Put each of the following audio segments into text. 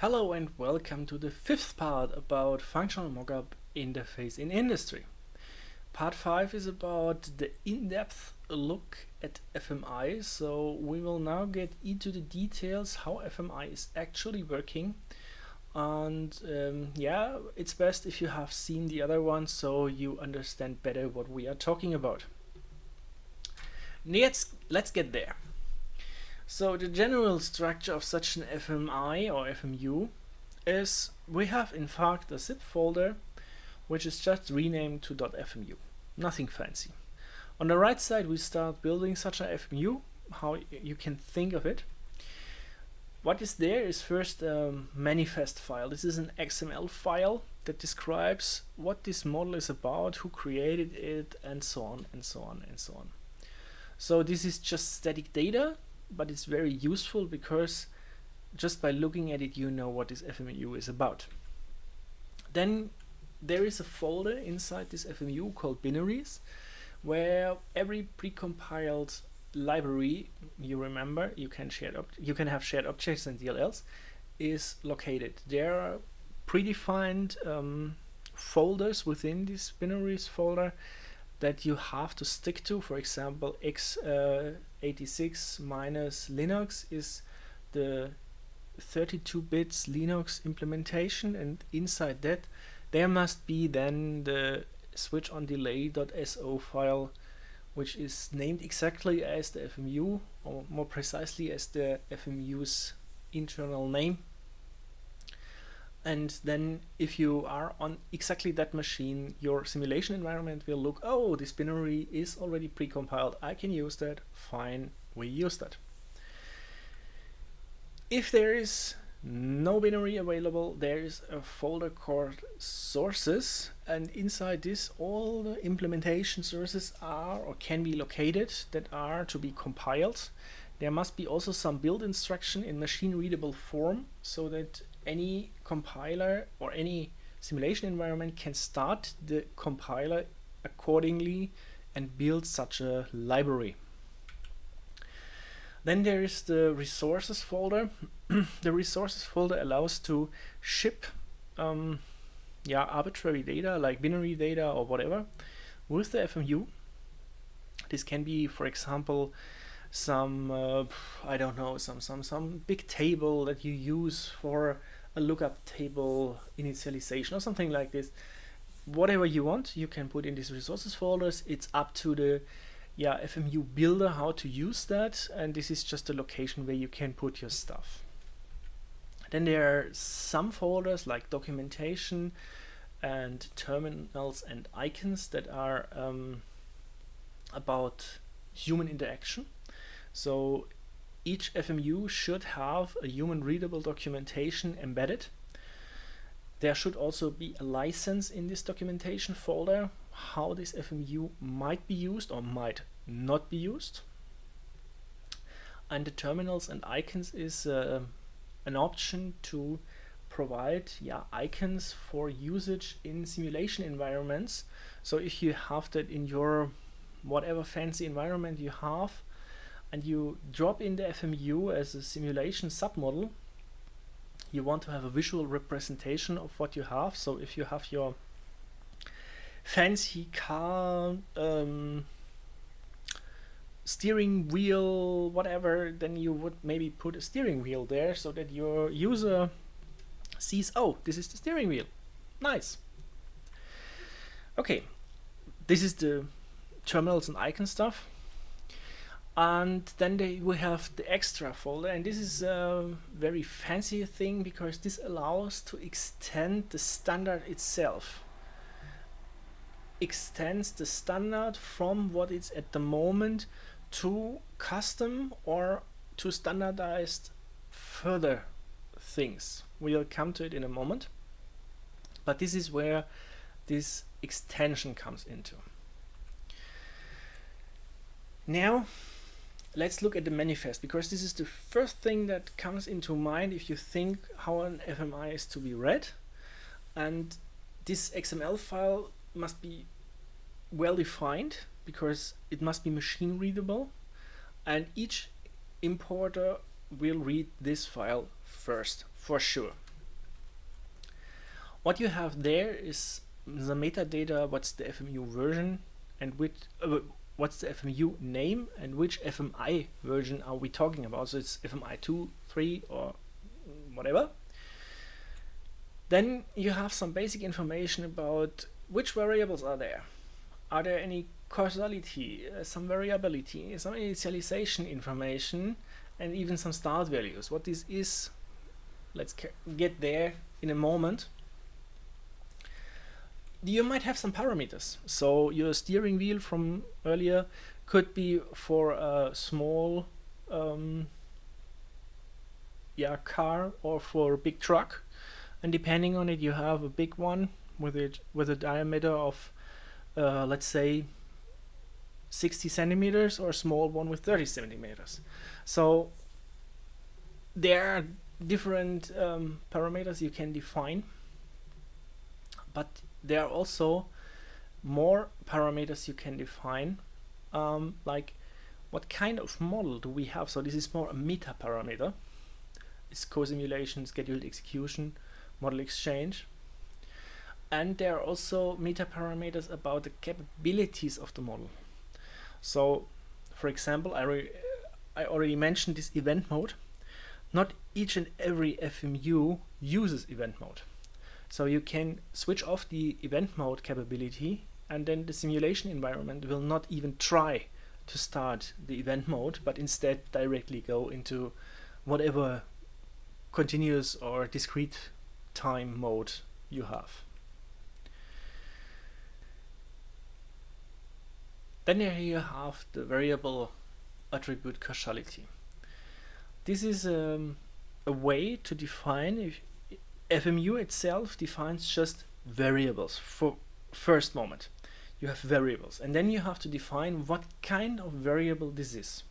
Hello and welcome to the fifth part about functional mockup interface in industry. Part 5 is about the in-depth look at FMI, so we will now get into the details how FMI is actually working. And yeah, it's best if you have seen the other one so you understand better what we are talking about. Let's get there. So the general structure of such an FMI or FMU is we have in fact a zip folder which is just renamed to .fmu. Nothing fancy. On the right side we start building such a FMU, how you can think of it. What is there is first a manifest file. This is an XML file that describes what this model is about, who created it, and so on and so on and so on. So this is just static data, but it's very useful because just by looking at it you know what this FMU is about. Then there is a folder inside this FMU called binaries, where every precompiled library, you remember, you can have shared objects and DLLs, is located. There are predefined folders within this binaries folder that you have to stick to. For example, x86 minus Linux is the 32 bits Linux implementation, and inside that there must be then the switch on delay.so file, which is named exactly as the FMU, or more precisely as the FMU's internal name. And then if you are on exactly that machine, your simulation environment will look, oh, this binary is already precompiled, I can use that, fine, we use that. If there is no binary available, there is a folder called sources, and inside this all the implementation sources are or can be located that are to be compiled. There must be also some build instruction in machine readable form so that any compiler or any simulation environment can start the compiler accordingly and build such a library. Then there is the resources folder. The resources folder allows to ship arbitrary data like binary data or whatever with the FMU. This can be, for example, some I don't know, some big table that you use for a lookup table initialization or something like this. Whatever you want, you can put in these resources folders. It's up to the FMU builder how to use that, and this is just a location where you can put your stuff. Then there are some folders like documentation and terminals and icons that are about human interaction. So each FMU should have a human readable documentation embedded. There should also be a license in this documentation folder, how this FMU might be used or might not be used. And the terminals and icons is an option to provide icons for usage in simulation environments. So if you have that in your whatever fancy environment you have, and you drop in the FMU as a simulation submodel, you want to have a visual representation of what you have. So if you have your fancy car, steering wheel, whatever, then you would maybe put a steering wheel there so that your user sees, oh, this is the steering wheel. Nice. Okay, this is the terminals and icon stuff. And then we have the extra folder, and this is a very fancy thing because this allows to extend the standard itself. Extends the standard from what it's at the moment to custom or to standardized further things. We'll come to it in a moment, but this is where this extension comes into. Now let's look at the manifest, because this is the first thing that comes into mind if you think how an FMI is to be read. And this XML file must be well defined because it must be machine readable, and each importer will read this file first for sure. What you have there is the metadata, what's the FMU version, and which what's the FMU name, and which FMI version are we talking about. So it's FMI 2, 3, or whatever. Then you have some basic information about which variables are there. Are there any causality, some variability, some initialization information, and even some start values. What this is, let's get there in a moment. You might have some parameters. So your steering wheel from earlier could be for a small car or for a big truck, and depending on it, you have a big one with a diameter of let's say 60 centimeters, or a small one with 30 centimeters. So there are different parameters you can define, but there are also more parameters you can define, like what kind of model do we have. So this is more a meta parameter. It's co-simulation, scheduled execution, model exchange. And there are also meta parameters about the capabilities of the model. So for example, I already mentioned this event mode. Not each and every FMU uses event mode. So you can switch off the event mode capability, and then the simulation environment will not even try to start the event mode, but instead directly go into whatever continuous or discrete time mode you have. Then here you have the variable attribute causality. This is a way to define, if FMU itself defines just variables for first moment. You have variables, and then you have to define what kind of variable this is.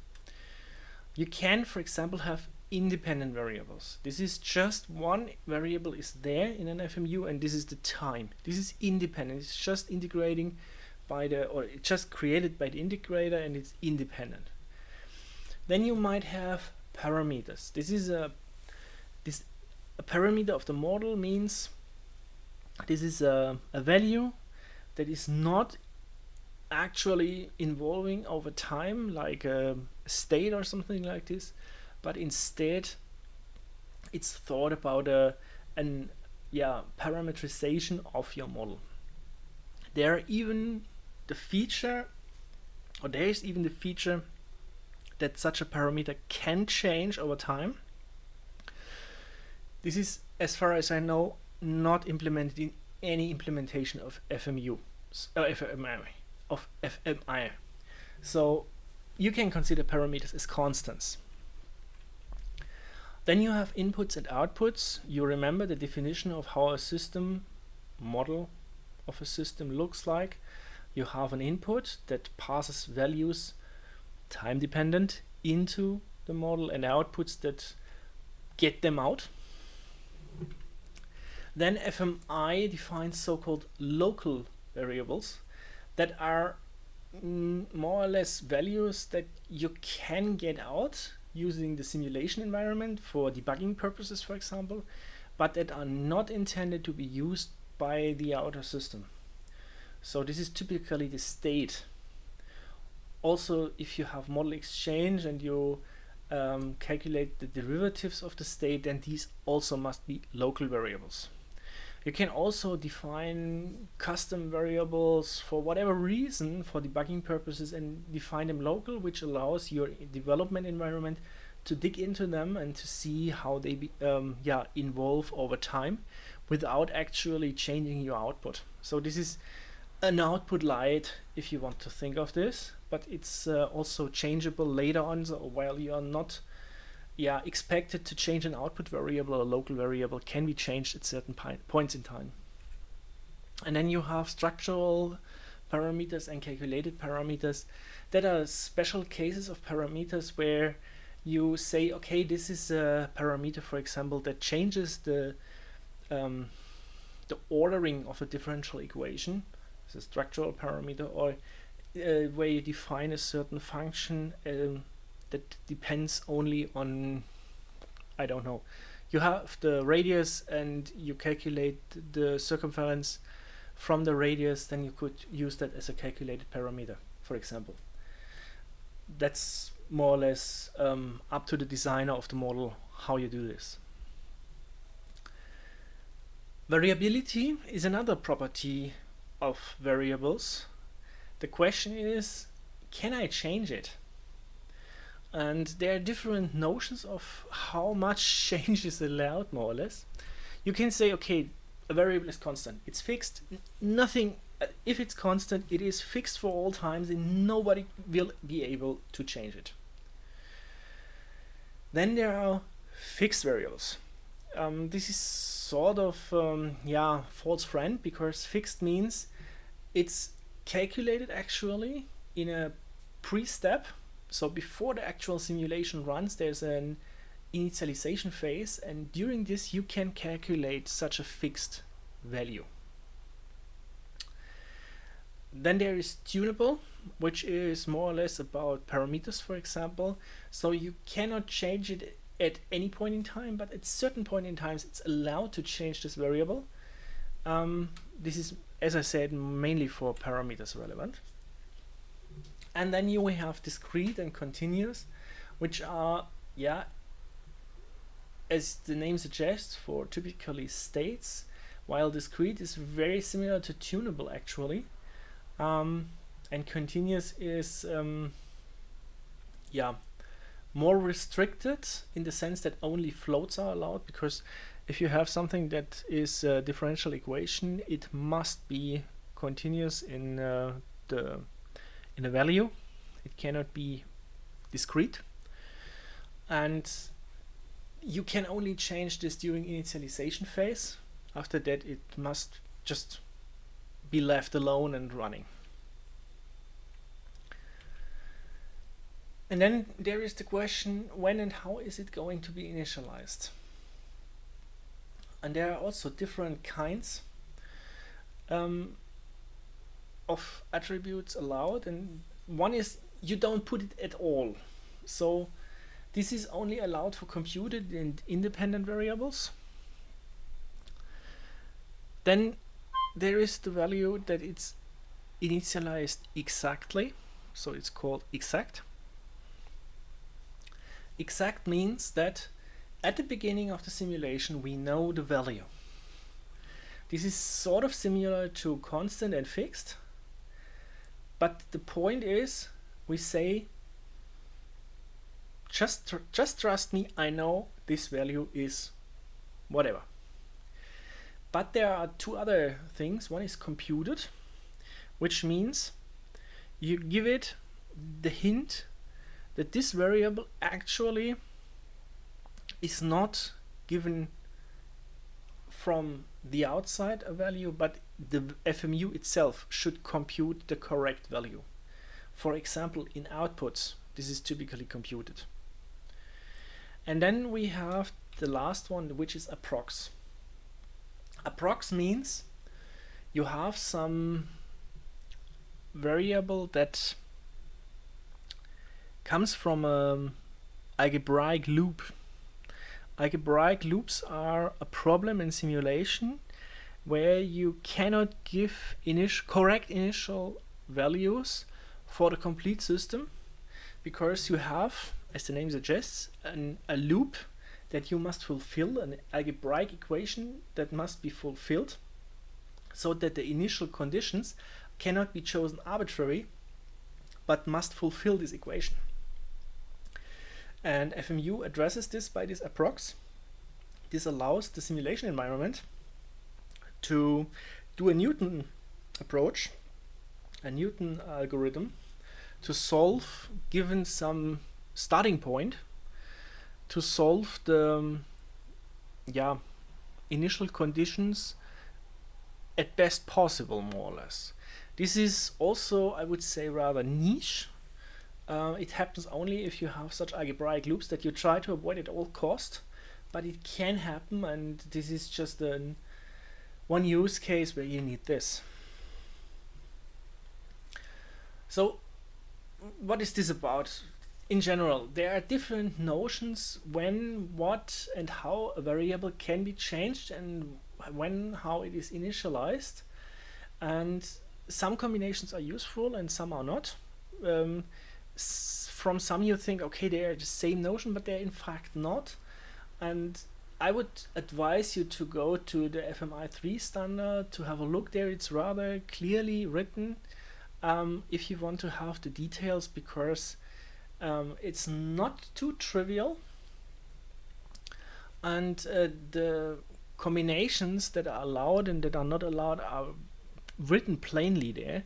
You can, for example, have independent variables. This is just one variable is there in an FMU, and this is the time. This is independent. It's just integrating it's just created by the integrator, and it's independent. Then you might have parameters. This is a parameter of the model means this is a value that is not actually evolving over time, like a state or something like this, but instead it's thought about parameterization of your model. There is even the feature that such a parameter can change over time. This is, as far as I know, not implemented in any implementation of FMI. So you can consider parameters as constants. Then you have inputs and outputs. You remember the definition of how a system model of a system looks like. You have an input that passes values time dependent into the model, and outputs that get them out. Then FMI defines so-called local variables that are more or less values that you can get out using the simulation environment for debugging purposes, for example, but that are not intended to be used by the outer system. So this is typically the state. Also, if you have model exchange and you calculate the derivatives of the state, then these also must be local variables. You can also define custom variables for whatever reason for debugging purposes and define them local, which allows your development environment to dig into them and to see how they evolve over time without actually changing your output. So this is an output light, if you want to think of this, but it's also changeable later on. So while you are not expected to change an output variable, or a local variable can be changed at certain points in time. And then you have structural parameters and calculated parameters that are special cases of parameters where you say, okay, this is a parameter, for example, that changes the ordering of a differential equation. It's a structural parameter, or where you define a certain function that depends only on, I don't know, you have the radius and you calculate the circumference from the radius, then you could use that as a calculated parameter, for example. That's more or less up to the designer of the model how you do this. Variability is another property of variables. The question is, can I change it? And there are different notions of how much change is allowed, more or less. You can say, okay, a variable is constant, it's fixed, nothing, if it's constant, it is fixed for all times and nobody will be able to change it. Then there are fixed variables. This is sort of false friend, because fixed means it's calculated actually in a pre-step. So before the actual simulation runs, there's an initialization phase, and during this you can calculate such a fixed value. Then there is tunable, which is more or less about parameters, for example. So you cannot change it at any point in time, but at certain point in times it's allowed to change this variable. This is, as I said, mainly for parameters relevant. And then you have discrete and continuous, which are, as the name suggests, for typically states, while discrete is very similar to tunable actually. And continuous is more restricted in the sense that only floats are allowed, because if you have something that is a differential equation, it must be continuous in the value. It cannot be discrete, and you can only change this during initialization phase. After that it must just be left alone and running. And then there is the question, when and how is it going to be initialized? And there are also different kinds of attributes allowed, and one is you don't put it at all. So this is only allowed for computed and independent variables. Then there is the value that it's initialized exactly, so it's called exact. Exact means that at the beginning of the simulation we know the value. This is sort of similar to constant and fixed, but the point is we say just trust me, I know this value is whatever. But there are two other things. One is computed, which means you give it the hint that this variable actually is not given from the outside a value, but the FMU itself should compute the correct value. For example, in outputs, this is typically computed. And then we have the last one, which is approx. Approx means you have some variable that comes from an algebraic loop. Algebraic loops are a problem in simulation where you cannot give correct initial values for the complete system, because you have, as the name suggests, a loop that you must fulfill, an algebraic equation that must be fulfilled, so that the initial conditions cannot be chosen arbitrary, but must fulfill this equation. And FMU addresses this by this approx. This allows the simulation environment to do a Newton approach, a Newton algorithm, to solve, given some starting point, to solve the initial conditions at best possible, more or less. This is also, I would say, rather niche. It happens only if you have such algebraic loops that you try to avoid at all cost, but it can happen, and this is just one use case where you need this. So what is this about? in general, there are different notions when, what, and how a variable can be changed, and when, how it is initialized. And some combinations are useful and some are not. From some you think, okay, they are the same notion, but they're in fact not. And I would advise you to go to the FMI 3 standard to have a look there. It's rather clearly written if you want to have the details, because it's not too trivial. And the combinations that are allowed and that are not allowed are written plainly there,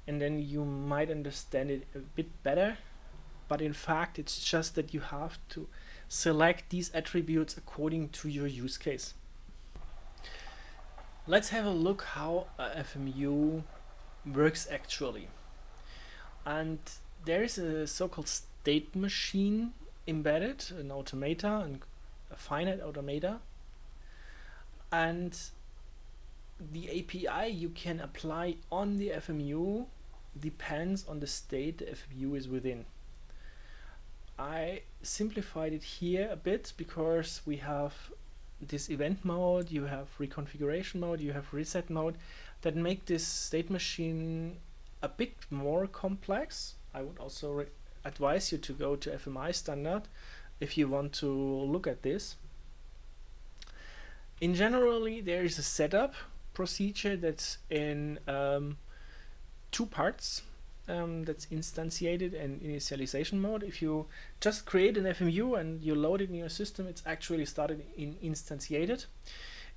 and then you might understand it a bit better. But in fact, it's just that you have to select these attributes according to your use case. Let's have a look how a FMU works actually. And there is a so-called state machine embedded, an automata, and a finite automata. And the API you can apply on the FMU depends on the state the FMU is within. I simplified it here a bit because we have this event mode, you have reconfiguration mode, you have reset mode, that make this state machine a bit more complex. I would also advise you to go to FMI standard if you want to look at this. In generally, there is a setup procedure that's in 2 parts. That's instantiated and initialization mode. If you just create an FMU and you load it in your system, it's actually started in instantiated.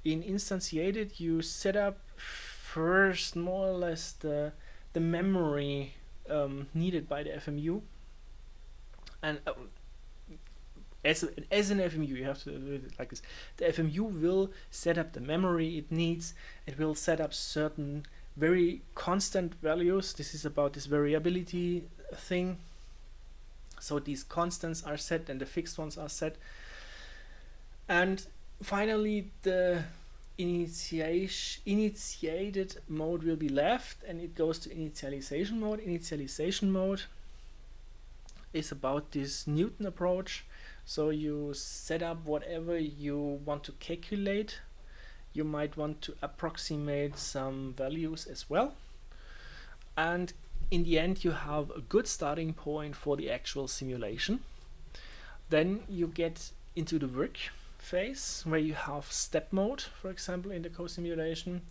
In instantiated, you set up first more or less the memory needed by the FMU. And as an FMU, you have to do it like this. The FMU will set up the memory it needs. It will set up certain very constant values. This is about this variability thing. So these constants are set and the fixed ones are set. And finally, the initiated mode will be left and it goes to initialization mode. Initialization mode is about this Newton approach. So you set up whatever you want to calculate. You might want to approximate some values as well. And in the end, you have a good starting point for the actual simulation. Then you get into the work phase where you have step mode, for example, in the co-simulation,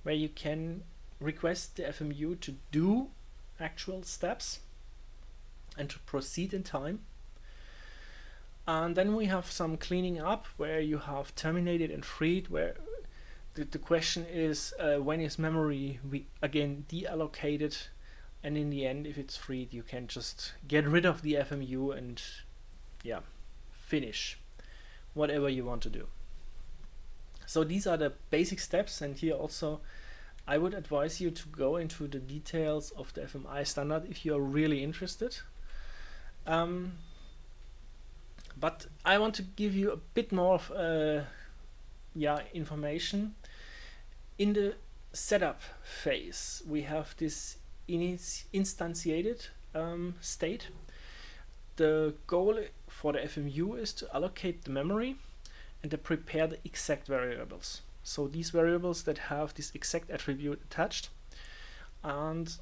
where you can request the FMU to do actual steps and to proceed in time. And then we have some cleaning up where you have terminated and freed, where the question is when is memory again deallocated, and in the end, if it's freed, you can just get rid of the FMU and finish whatever you want to do. So these are the basic steps, and here also I would advise you to go into the details of the FMI standard if you are really interested. But I want to give you a bit more of information. In the setup phase, we have this instantiated state. The goal for the FMU is to allocate the memory and to prepare the exact variables. So these variables that have this exact attribute attached. And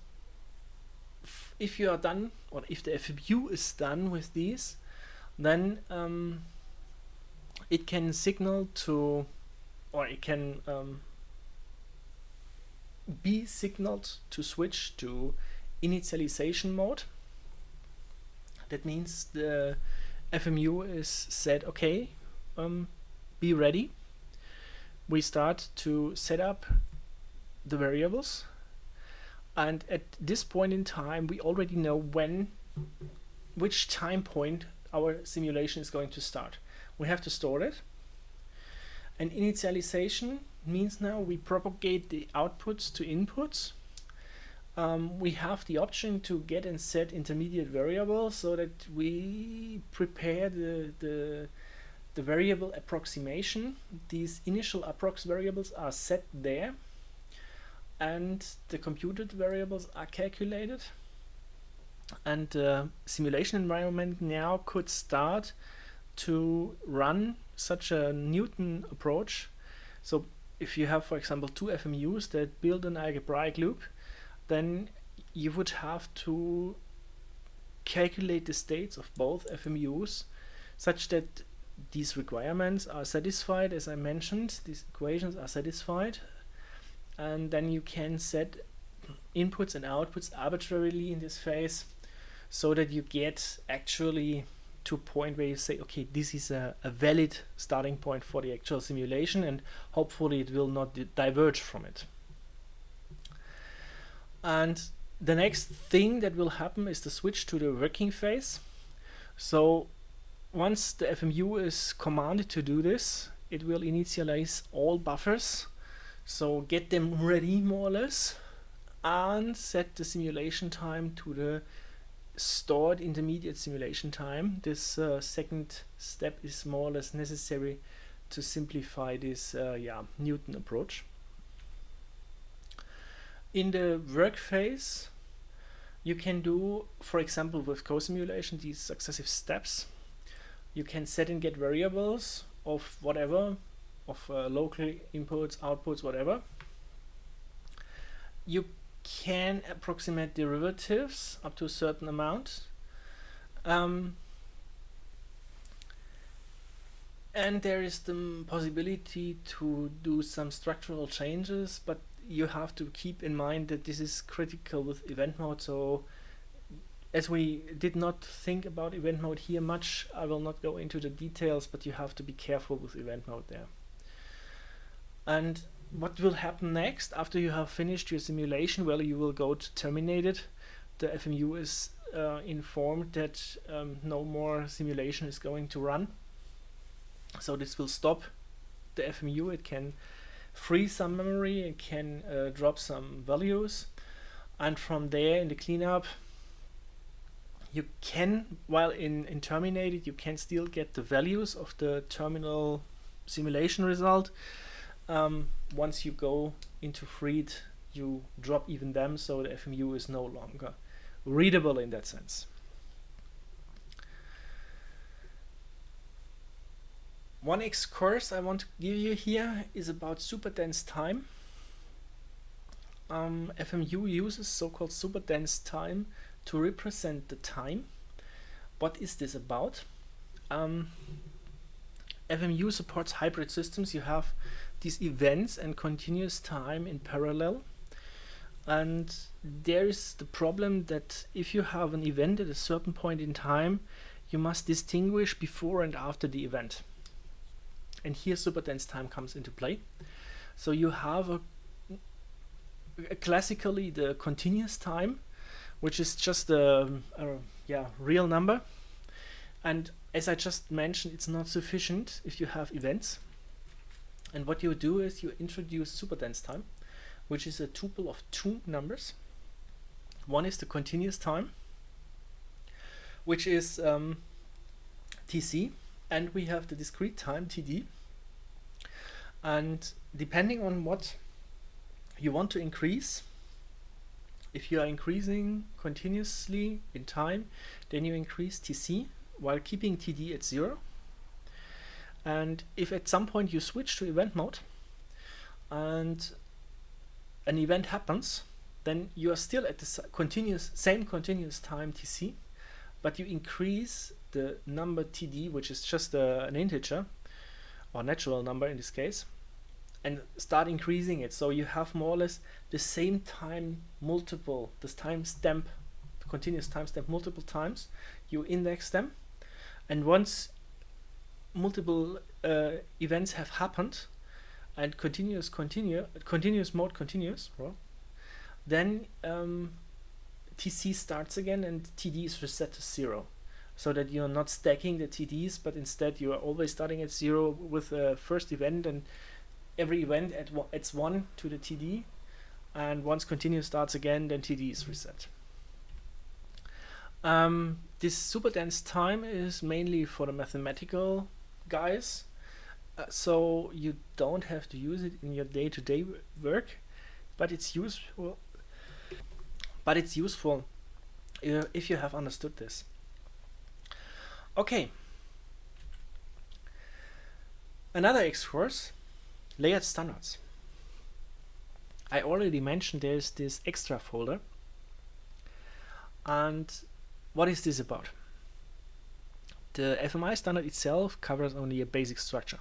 if you are done, or if the FMU is done with these, then it can signal to, or it can be signaled to switch to initialization mode. That means the FMU is said, okay, be ready. We start to set up the variables, and at this point in time we already know which time point our simulation is going to start. We have to store it. And initialization means now we propagate the outputs to inputs. We have the option to get and set intermediate variables so that we prepare the variable approximation. These initial approx variables are set there, and the computed variables are calculated. And the simulation environment now could start to run such a Newton approach. So if you have, for example, two FMUs that build an algebraic loop, then you would have to calculate the states of both FMUs such that these requirements are satisfied. As I mentioned, these equations are satisfied, and then you can set inputs and outputs arbitrarily in this phase so that you get actually to a point where you say, okay, this is a valid starting point for the actual simulation, and hopefully it will not diverge from it. And the next thing that will happen is the switch to the working phase. So once the FMU is commanded to do this, it will initialize all buffers, so get them ready more or less, and set the simulation time to the stored intermediate simulation time. This second step is more or less necessary to simplify this Newton approach. In the work phase, you can do, for example, with co-simulation, these successive steps. You can set and get variables of whatever, of local inputs, outputs, whatever. You can approximate derivatives up to a certain amount. And there is the possibility to do some structural changes, but you have to keep in mind that this is critical with event mode. So as we did not think about event mode here much, I will not go into the details, but you have to be careful with event mode there. And what will happen next after you have finished your simulation? Well, you will go to terminate it. The FMU is informed that no more simulation is going to run. So this will stop the FMU. It can free some memory, it can drop some values, and from there in the cleanup you can, while in terminated, you can still get the values of the terminal simulation result. Once you go into freed, you drop even them, so the FMU is no longer readable in that sense. One excursus I want to give you here is about super dense time. FMU uses so-called super dense time to represent the time. What is this about? FMU supports hybrid systems. You have these events and continuous time in parallel. And there is the problem that if you have an event at a certain point in time, you must distinguish before and after the event. And here super dense time comes into play. So you have classically the continuous time, which is just a real number. And as I just mentioned, it's not sufficient if you have events. And what you do is you introduce super dense time, which is a tuple of two numbers. One is the continuous time, which is TC, and we have the discrete time, TD. And depending on what you want to increase, if you are increasing continuously in time, then you increase TC while keeping TD at 0. And if at some point you switch to event mode and an event happens, then you are still at the same continuous time TC, but you increase the number TD, which is just an integer or natural number in this case, and start increasing it. So you have more or less the same time multiple, this timestamp, continuous timestamp multiple times. You index them, and once multiple events have happened and continuous mode continues, well, then TC starts again and TD is reset to 0, so that you're not stacking the TDs, but instead you are always starting at 0 with the first event, and every event adds 1 to the TD, and once continuous starts again, then TD is reset. This super dense time is mainly for the mathematical guys, so you don't have to use it in your day-to-day work, but it's useful if you have understood this. Okay. Another X-course, layered standards. I already mentioned there's this extra folder. And what is this about? The FMI standard itself covers only a basic structure.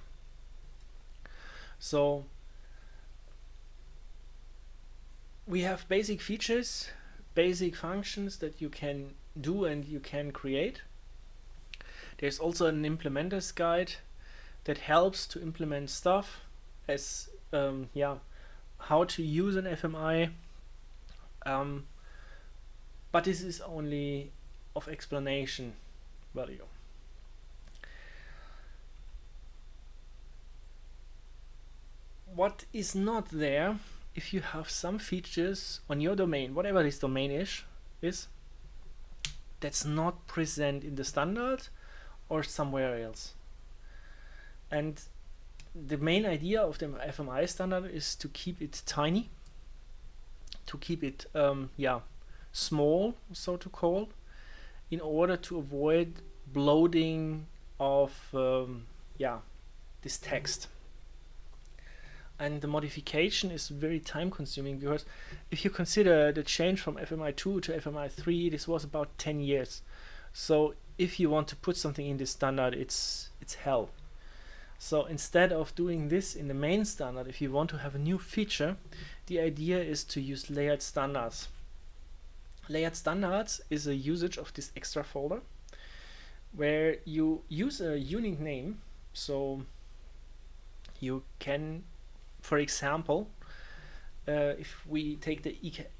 So we have basic features, basic functions that you can do and you can create. There's also an implementer's guide that helps to implement stuff as how to use an FMI. But this is only of explanation value. What is not there, if you have some features on your domain, whatever this domain is that's not present in the standard or somewhere else. And the main idea of the FMI standard is to keep it tiny, to keep it small, so to call, in order to avoid bloating of this text. And the modification is very time consuming, because if you consider the change from FMI2 to FMI3, this was about 10 years. So if you want to put something in this standard, it's hell. So instead of doing this in the main standard, if you want to have a new feature, the idea is to use layered standards. Layered standards is a usage of this extra folder where you use a unique name. So you can, for example, if we take the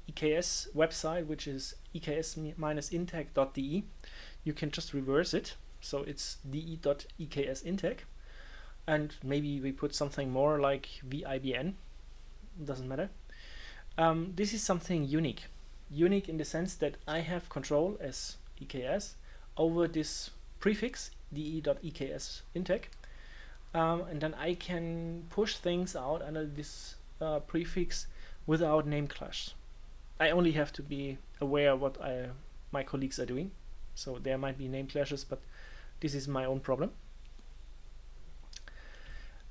EKS website, which is eks-integ.de, you can just reverse it. So it's de.eksinteg. And maybe we put something more like VIBN, doesn't matter. This is something unique. Unique in the sense that I have control as EKS over this prefix, de.eksinteg. And then I can push things out under this prefix without name clash. I only have to be aware what my colleagues are doing. So there might be name clashes, but this is my own problem.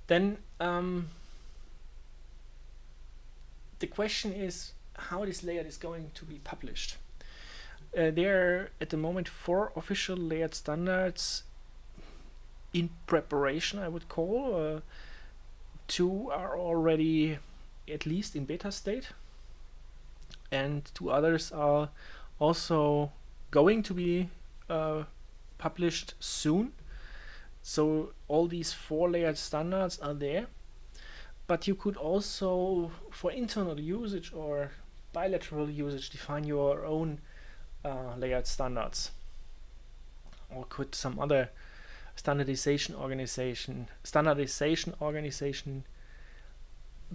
Then the question is how this layer is going to be published. There are at the moment 4 official layered standards in preparation, I would call. 2 are already at least in beta state, and 2 others are also going to be published soon. So all these 4 layered standards are there, but you could also, for internal usage or bilateral usage, define your own layered standards, or could some other standardization organization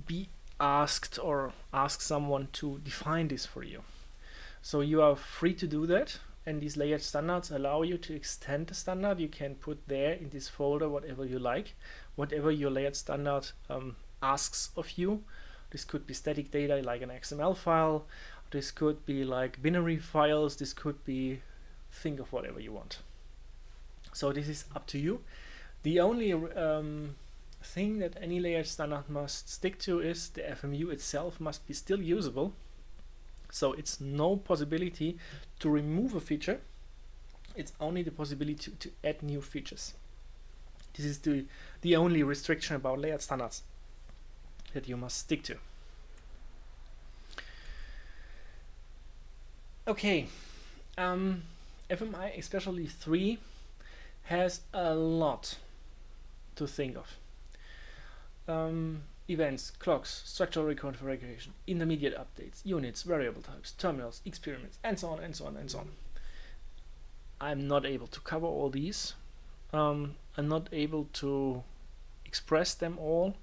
be asked or ask someone to define this for you. So you are free to do that, and these layered standards allow you to extend the standard. You can put there in this folder whatever you like, whatever your layered standard asks of you. This could be static data like an XML file, this could be like binary files, this could be, think of whatever you want. So this is up to you. The only thing that any layered standard must stick to is the FMU itself must be still usable. So it's no possibility to remove a feature. It's only the possibility to add new features. This is the only restriction about layered standards that you must stick to. Okay, FMI, especially 3, has a lot to think of. Events, clocks, structural reconfiguration, intermediate updates, units, variable types, terminals, experiments, and so on and so on and so on. I'm not able to cover all these. I'm not able to express them all.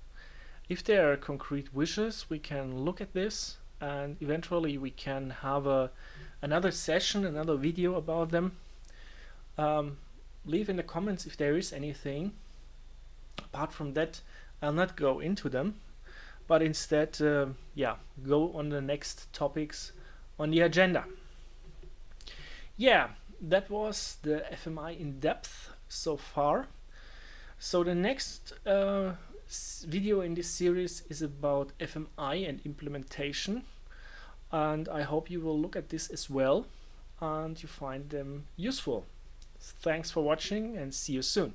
If there are concrete wishes, we can look at this, and eventually we can have another session, another video about them. Leave in the comments if there is anything. Apart from that, I'll not go into them, but instead go on the next topics on the agenda. Yeah, that was the FMI in depth so far. So the next video in this series is about FMI and implementation, and I hope you will look at this as well and you find them useful. Thanks for watching and see you soon.